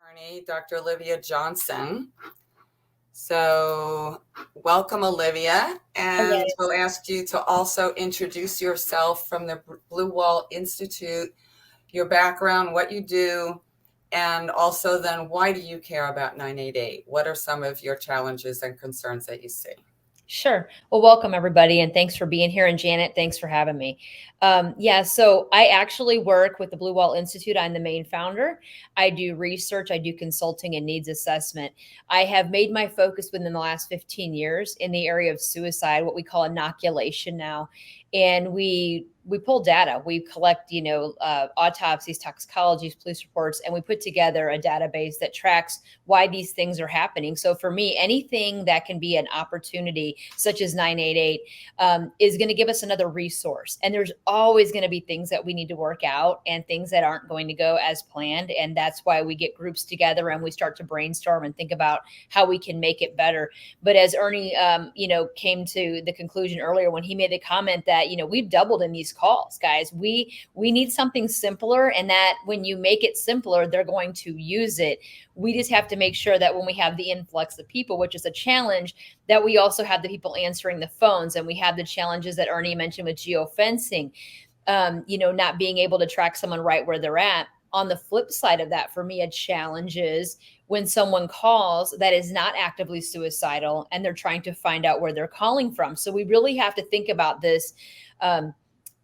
attorney, Dr. Olivia Johnson. So, welcome, Olivia. And Okay. we'll ask you to also introduce yourself from the Blue Wall Institute, your background, what you do, and also then why do you care about 988? What are some of your challenges and concerns that you see? Sure. Well, welcome everybody, and thanks for being here. And Janet, thanks for having me. So I actually work with the Blue Wall Institute. I'm the main founder. I do research, I do consulting and needs assessment. I have made my focus within the last 15 years in the area of suicide, what we call inoculation now. And we pull data. We collect, autopsies, toxicologies, police reports, and we put together a database that tracks why these things are happening. So for me, anything that can be an opportunity, such as 988, is going to give us another resource. And there's always going to be things that we need to work out and things that aren't going to go as planned. And that's why we get groups together and we start to brainstorm and think about how we can make it better. But as Ernie, came to the conclusion earlier when he made the comment that, we've doubled in these calls, guys. We need something simpler, and that when you make it simpler, they're going to use it. We just have to make sure that when we have the influx of people, which is a challenge, that we also have the people answering the phones, and we have the challenges that Ernie mentioned with geofencing, not being able to track someone right where they're at. On the flip side of that, for me, a challenge is when someone calls that is not actively suicidal and they're trying to find out where they're calling from. So we really have to think about this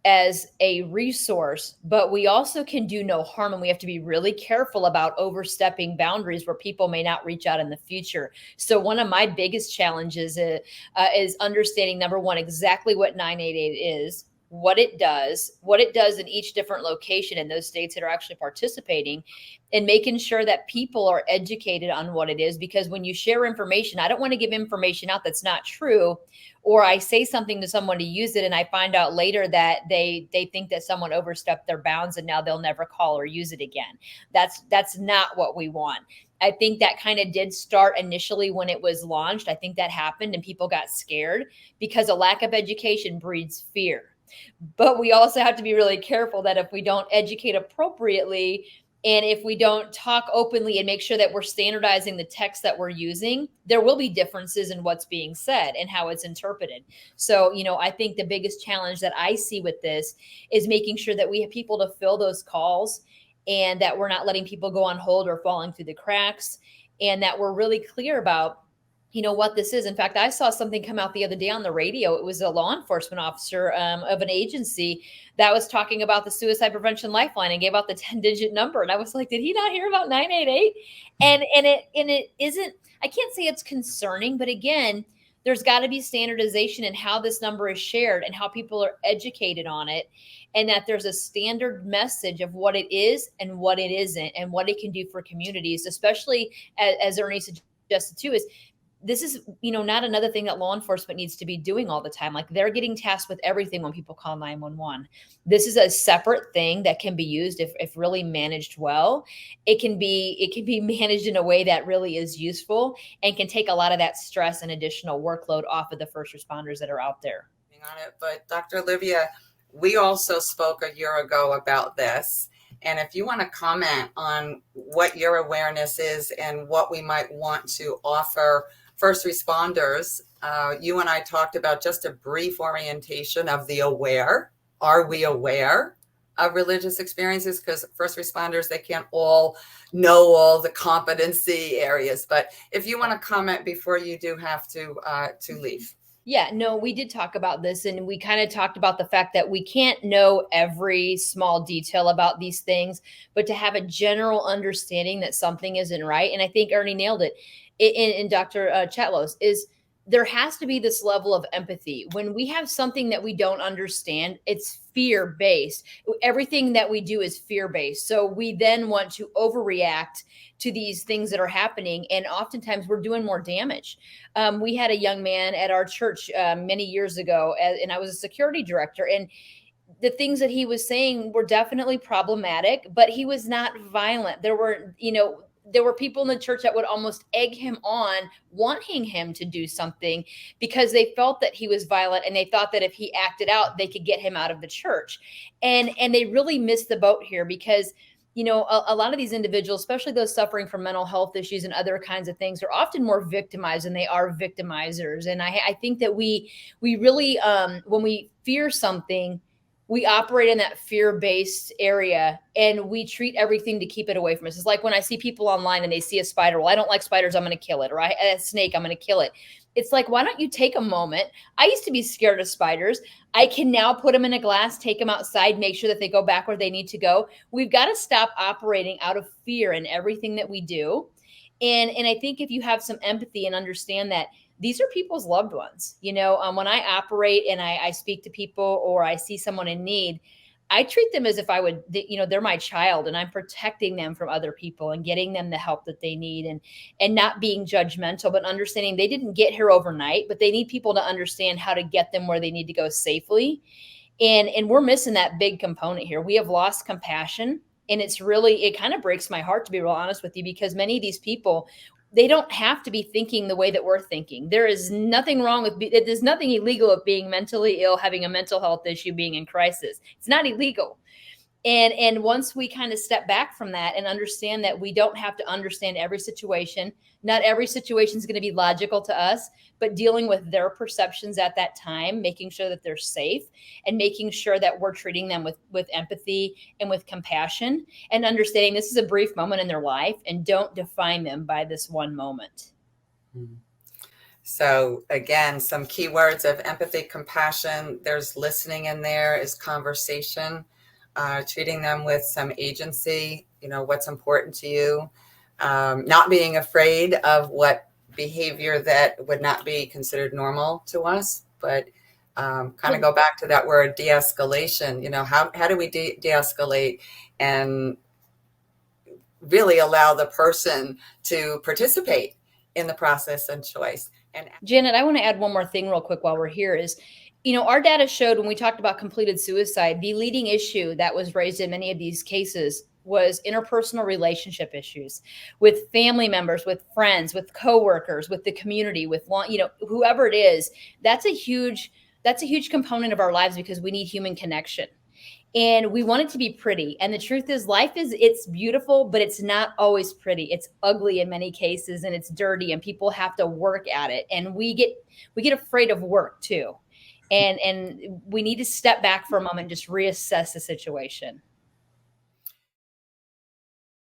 as a resource, but we also can do no harm. And we have to be really careful about overstepping boundaries where people may not reach out in the future. So one of my biggest challenges is understanding, number one, exactly what 988 is, what it does in each different location in those states that are actually participating, and making sure that people are educated on what it is. Because when you share information, I don't want to give information out that's not true, or I say something to someone to use it and I find out later that they think that someone overstepped their bounds and now they'll never call or use it again. That's not what we want. I think that kind of did start initially when it was launched. I think that happened and people got scared because a lack of education breeds fear. But we also have to be really careful that if we don't educate appropriately, and if we don't talk openly and make sure that we're standardizing the text that we're using, there will be differences in what's being said and how it's interpreted. So, I think the biggest challenge that I see with this is making sure that we have people to fill those calls, and that we're not letting people go on hold or falling through the cracks, and that we're really clear about what this is. In fact, I saw something come out the other day on the radio. It was a law enforcement officer of an agency that was talking about the suicide prevention lifeline and gave out the 10-digit number. And I was like, did he not hear about 988? And it isn't, I can't say it's concerning, but again, there's got to be standardization in how this number is shared and how people are educated on it, and that there's a standard message of what it is and what it isn't and what it can do for communities, especially as Ernie suggested too, is this is not another thing that law enforcement needs to be doing all the time. Like, they're getting tasked with everything when people call 911. This is a separate thing that can be used if really managed well. It can be managed in a way that really is useful and can take a lot of that stress and additional workload off of the first responders that are out there. On it, but Dr. Olivia, we also spoke a year ago about this. And if you want to comment on what your awareness is and what we might want to offer first responders, you and I talked about just a brief orientation of the aware. Are we aware of religious experiences? Because first responders, they can't all know all the competency areas. But if you want to comment before you do have to leave. Yeah, no, we did talk about this, and we kind of talked about the fact that we can't know every small detail about these things, but to have a general understanding that something isn't right. And I think Ernie nailed it in Dr. Chatlos, is there has to be this level of empathy. When we have something that we don't understand, it's fear based. Everything that we do is fear based. So we then want to overreact to these things that are happening. And oftentimes we're doing more damage. We had a young man at our church many years ago, and I was a security director. And the things that he was saying were definitely problematic, but he was not violent. There were people in the church that would almost egg him on, wanting him to do something because they felt that he was violent, and they thought that if he acted out, they could get him out of the church. And they really missed the boat here, because a lot of these individuals, especially those suffering from mental health issues and other kinds of things, are often more victimized than they are victimizers. And I think that we really, when we fear something, we operate in that fear-based area and we treat everything to keep it away from us. It's like when I see people online and they see a spider. Well, I don't like spiders, I'm going to kill it. Or a snake, I'm going to kill it. It's like, why don't you take a moment? I used to be scared of spiders. I can now put them in a glass, take them outside, make sure that they go back where they need to go. We've got to stop operating out of fear in everything that we do. And I think if you have some empathy and understand that these are people's loved ones, when I operate and I speak to people or I see someone in need, I treat them as if I would, they're my child, and I'm protecting them from other people and getting them the help that they need, and not being judgmental, but understanding they didn't get here overnight, but they need people to understand how to get them where they need to go safely. And we're missing that big component here. We have lost compassion, and it kind of breaks my heart, to be real honest with you, because many of these people, they don't have to be thinking the way that we're thinking. There is nothing wrong with, there's nothing illegal of being mentally ill, having a mental health issue, being in crisis. It's not illegal. And once we kind of step back from that and understand that we don't have to understand every situation, not every situation is going to be logical to us, but dealing with their perceptions at that time, making sure that they're safe, and making sure that we're treating them with empathy and with compassion, and understanding this is a brief moment in their life, and don't define them by this one moment. So again, some key words of empathy, compassion. There's listening in there, is conversation, treating them with some agency, what's important to you, not being afraid of what behavior that would not be considered normal to us, but kind of go back to that word de-escalation. How do we de-escalate and really allow the person to participate in the process and choice? And Janet, I want to add one more thing real quick while we're here is, our data showed when we talked about completed suicide, the leading issue that was raised in many of these cases was interpersonal relationship issues with family members, with friends, with coworkers, with the community, with whoever it is. That's a huge component of our lives, because we need human connection. And we want it to be pretty. And the truth is, it's beautiful, but it's not always pretty. It's ugly in many cases, and it's dirty, and people have to work at it. And we get afraid of work too. And we need to step back for a moment and just reassess the situation.